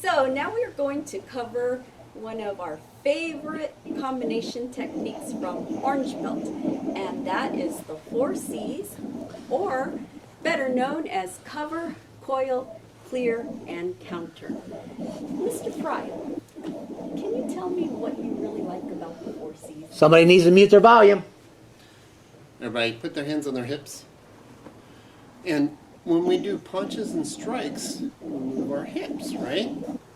So now we are going to cover one of our favorite combination techniques from Orange Belt, and that is the 4 C's, or better known as cover, coil, clear, and counter. Mr. Fry, can you tell me what you really like about the 4 C's? Somebody needs to mute their volume. Everybody put their hands on their hips. And when we do punches and strikes, we move our hips, right?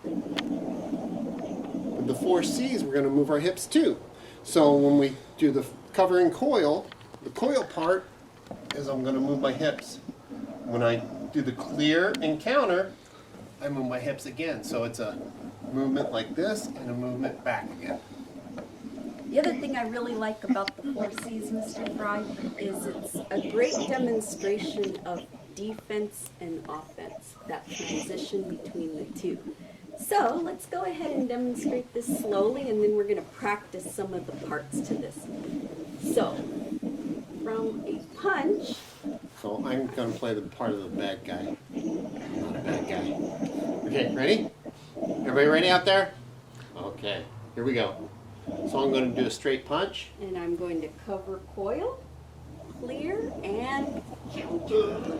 With the 4 C's, we're going to move our hips too. So when we do the cover and coil, the coil part is I'm going to move my hips. When I do the clear and counter, I move my hips again. So it's a movement like this and a movement back again. The other thing I really like about the 4 C's, Mr. Fry, is it's a great demonstration of defense and offense, that transition between the two. So let's go ahead and demonstrate this slowly, and then we're going to practice some of the parts to this. So, from a punch. So I'm going to play the part of the bad guy. I'm not a bad guy. Okay, ready? Everybody ready out there? Okay, here we go. So I'm going to do a straight punch. And I'm going to cover coil, clear, and counter.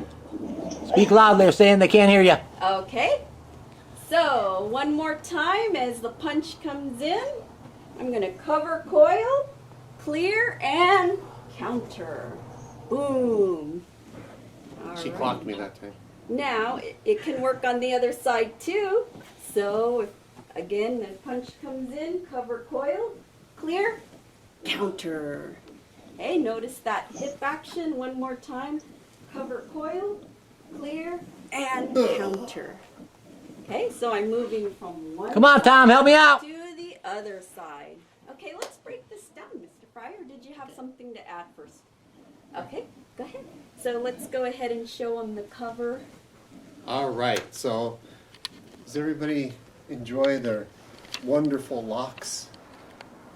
Speak loud, they're saying they can't hear you. Okay. So, one more time as the punch comes in. I'm going to cover coil, clear, and counter. Boom. All She right. clocked me that time. Now, it can work on the other side too. So, if, again, the punch comes in, cover coil, clear, counter. Okay, notice that hip action one more time. Cover coil, clear, and counter. Okay, so I'm moving from one Come on, Tom, help me out. to the other side. Okay, let's break this down, Mr. Fryer. Did you have something to add first? Okay, go ahead. So let's go ahead and show them the cover. All right, so does everybody enjoy their wonderful locks?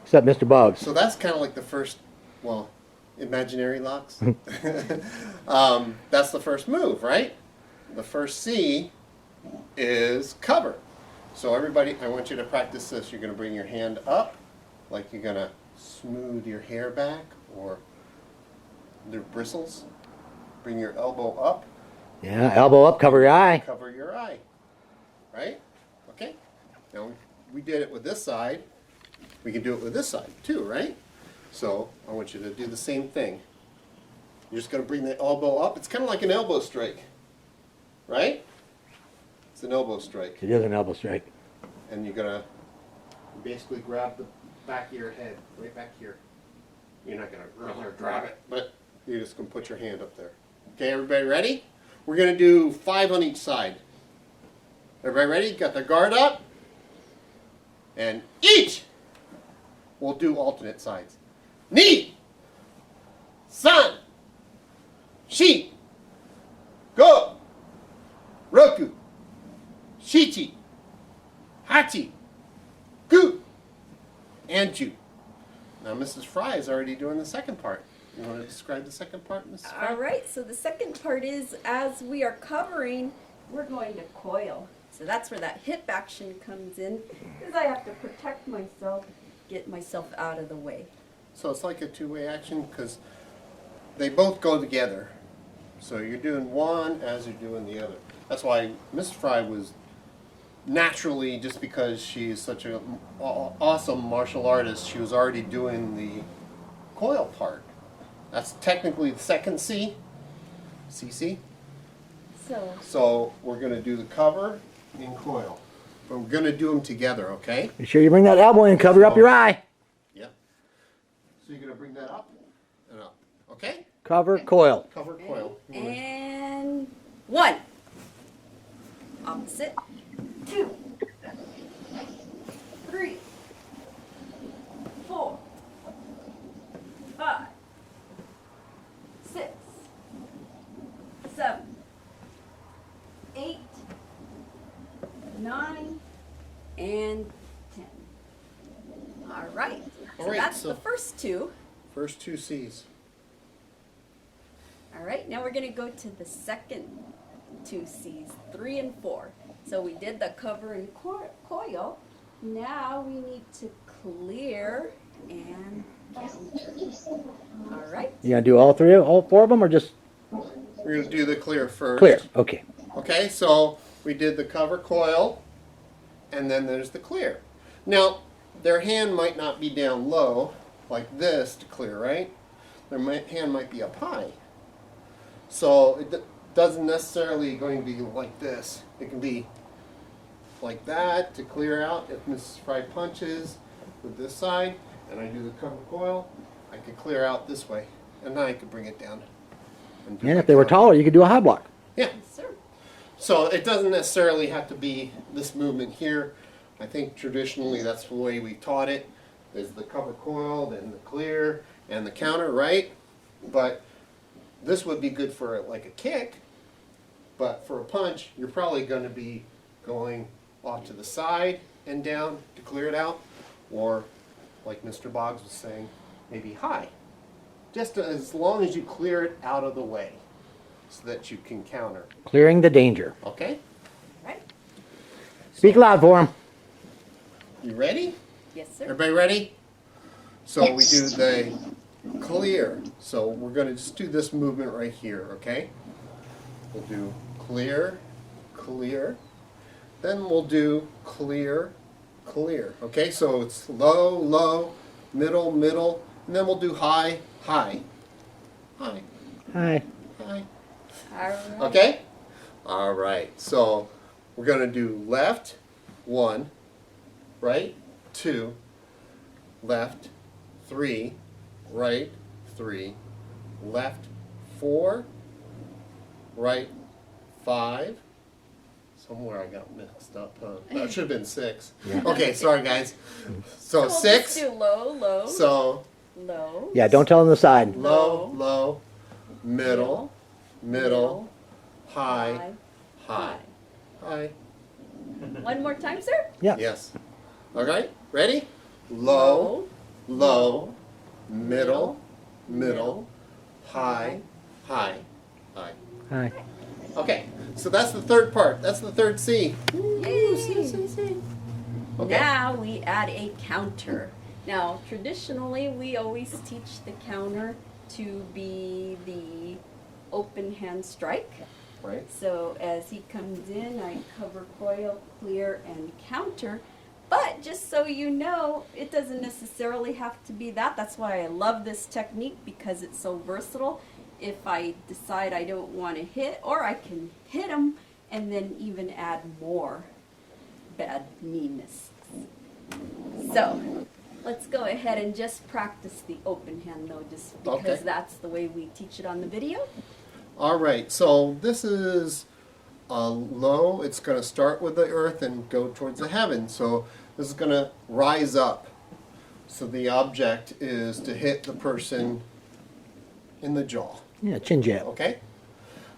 Except Mr. Boggs. So that's kind of like the first, well, imaginary locks. That's the first move, right? The first C is cover. So everybody, I want you to practice this. You're going to bring your hand up like you're going to smooth your hair back or the bristles. Bring your elbow up. Yeah, elbow up, cover your eye. Cover your eye. Right? Okay? Now we did it with this side. We can do it with this side too, right? So I want you to do the same thing. You're just going to bring the elbow up. It's kind of like an elbow strike. Right? It's an elbow strike. It is an elbow strike. And you're going to basically grab the back of your head, right back here. You're not going to really grab it, but you're just going to put your hand up there. Okay, everybody ready? We're going to do 5 on each side. Everybody ready? Got the guard up? And each! We'll do alternate sides. Ni! San! Shi! Go! Roku! Shichi! Hachi! Gu! And Ju. Now Mrs. Fry is already doing the second part. You want to describe the second part, Mrs. Fry? All right, so the second part is as we are covering, we're going to coil. So that's where that hip action comes in, because I have to protect myself, get myself out of the way. So it's like a two-way action because they both go together. So you're doing one as you're doing the other. That's why Mrs. Fry was naturally, just because she's such an awesome martial artist, she was already doing the coil part. That's technically the second C. CC. So we're going to do the cover and coil. But we're going to do them together, okay? Be sure you bring that elbow in and cover up your eye. Yep. So you're going to bring that up and up, okay? Cover, coil. Cover, coil. And 1. Opposite. 2. 3. 4. 5. 6. 7. 8. 9. And 10. All right. So that's the first 2. First 2 C's. All right, now we're going to go to the second 2 C's, 3 and 4. So we did the cover and coil. Now we need to clear and counter. All right. You gonna do all four of them, or just We're going to do the clear first. clear? Okay. Okay, so we did the cover coil, and then there's the clear. Now, their hand might not be down low like this to clear, right? Their hand might be up high. So it doesn't necessarily going to be like this. It can be like that to clear out. If Mrs. Fry punches with this side and I do the cover coil, I could clear out this way, and then I could bring it down. And do And my if they were counter. taller, you could do a high block. Yeah. Yes, sir. So it doesn't necessarily have to be this movement here. I think traditionally that's the way we taught it, is the cover coil, then the clear, and the counter, right? But this would be good for like a kick, but for a punch, you're probably going to be going off to the side and down to clear it out, or like Mr. Boggs was saying, maybe high. Just as long as you clear it out of the way so that you can counter. Clearing the danger. Okay? All right. Speak loud for them. You ready? Yes, sir. Everybody ready? So we do the clear. So we're going to just do this movement right here, okay? We'll do clear, clear. Then we'll do clear, clear. Okay, so it's low, low, middle, middle, and then we'll do high, high, high, Hi. high. All right. Okay? All right. So we're going to do left, 1, right, 2, left, 3, right, 3, left, 4, right, 5. Somewhere I got mixed up, huh? That should have been 6. Yeah. Okay, sorry guys. So We'll 6. just do low, low, So low. Yeah, don't tell them the side. low, low, middle, middle, high, high, high. One more time, sir. Yeah. Yes. All right. Ready? Low, low, middle, middle, high, high, high. Hi. Okay. So that's the third part. That's the third C. Yay. Okay. Now we add a counter. Now, traditionally, we always teach the counter to be the open hand strike. Right. So as he comes in, I cover, coil, clear, and counter. But just so you know, it doesn't necessarily have to be that. That's why I love this technique, because it's so versatile. If I decide I don't want to hit, or I can hit him and then even add more bad meanness. So let's go ahead and just practice the open hand though, just because Okay. that's the way we teach it on the video. All right. So this is low. It's going to start with the earth and go towards the heaven. So this is going to rise up. So the object is to hit the person in the jaw. Yeah, chin jab. Okay?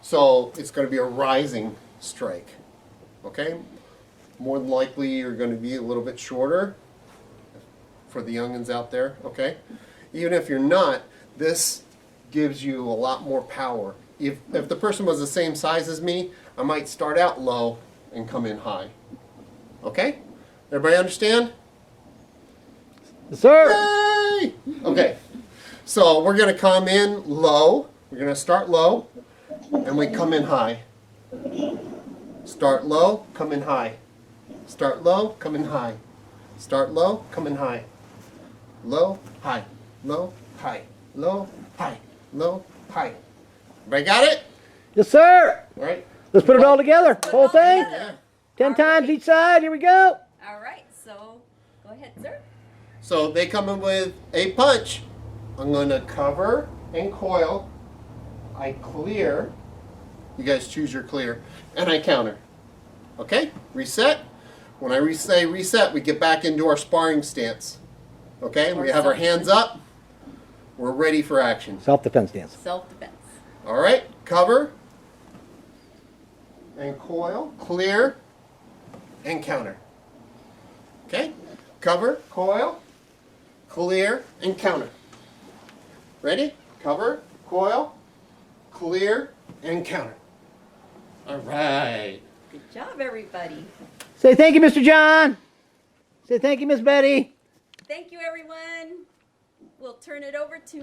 So it's going to be a rising strike. Okay? More than likely you're going to be a little bit shorter for the youngins out there. Okay? Even if you're not, this gives you a lot more power. If the person was the same size as me, I might start out low and come in high. Okay? Everybody understand? Yes, sir. Yay! Okay. So we're going to come in low. We're going to start low, and we come in high. Start low, come in high. Start low, come in high. Start low, come in high. Low, high. Low, high. Low, high. Low, high. Everybody got it? Yes, sir. All right. Let's put it all together. Whole thing. Yeah. 10 times each side. Here we go. All right, so go ahead, sir. So they come in with a punch. I'm going to cover and coil. I clear. You guys choose your clear. And I counter. Okay? Reset. When I say reset, we get back into our sparring stance. Okay? We have our hands up. We're ready for action. Self-defense stance. Self-defense. All right? Cover and coil. Clear and counter. Okay? Cover, coil, clear, and counter. Ready? Cover, coil, clear, and counter. All right. Good job, everybody. Say thank you, Mr. John. Say thank you, Miss Betty. Thank you, everyone. We'll turn it over to